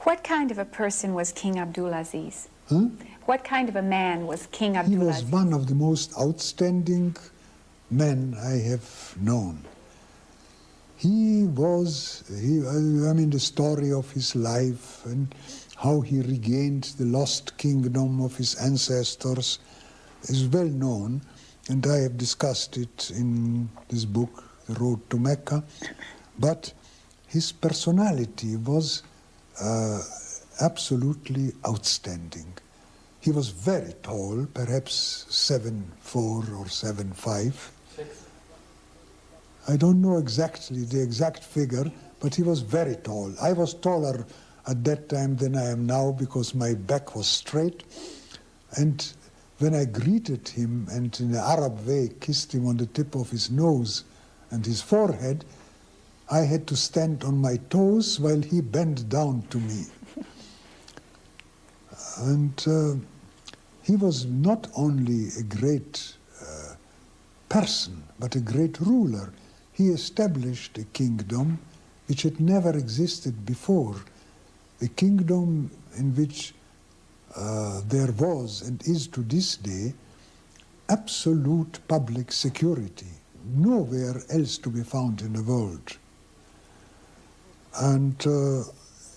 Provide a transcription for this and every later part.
What kind of a person was King Abdulaziz? Huh? What kind of a man was King He was Abdulaziz? one of the most outstanding men I have known. I mean, the story of his life and how he regained the lost kingdom of his ancestors is well known, and I have discussed it in this book, The Road to Mecca. But his personality was absolutely outstanding. He was very tall, perhaps 7'4" or 7'5". I don't know exactly the exact figure, but he was very tall. I was taller at that time than I am now because my back was straight. And when I greeted him and in the Arab way kissed him on the tip of his nose and his forehead, I had to stand on my toes while he bent down to me. And he was not only a great person, but a great ruler. He established a kingdom which had never existed before, a kingdom in which there was and is to this day absolute public security, nowhere else to be found in the world. And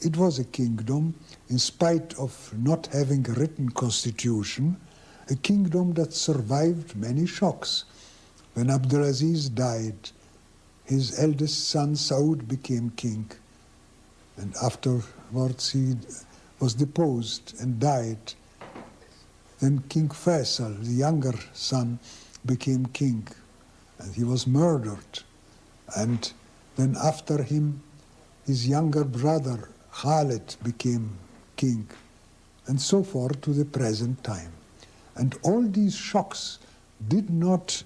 it was a kingdom, in spite of not having a written constitution, a kingdom that survived many shocks. When Abdulaziz died, his eldest son Saud became king, and afterwards he was deposed and died. Then King Faisal, the younger son, became king, and he was murdered. And then after him, his younger brother Khalid became king, and so forth to the present time. And all these shocks did not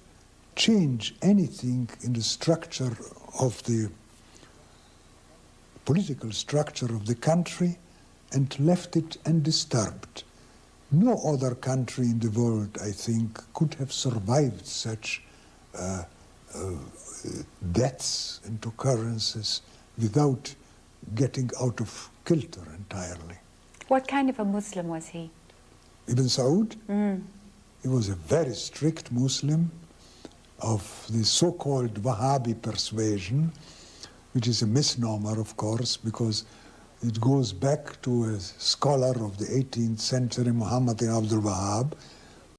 change anything in the structure of the political structure of the country and left it undisturbed. No other country in the world, I think, could have survived such deaths and occurrences without getting out of kilter entirely. What kind of a Muslim was he? Ibn Saud? He was a very strict Muslim of the so-called Wahhabi persuasion, which is a misnomer, of course, because it goes back to a scholar of the 18th century, Muhammad ibn Abdul Wahhab,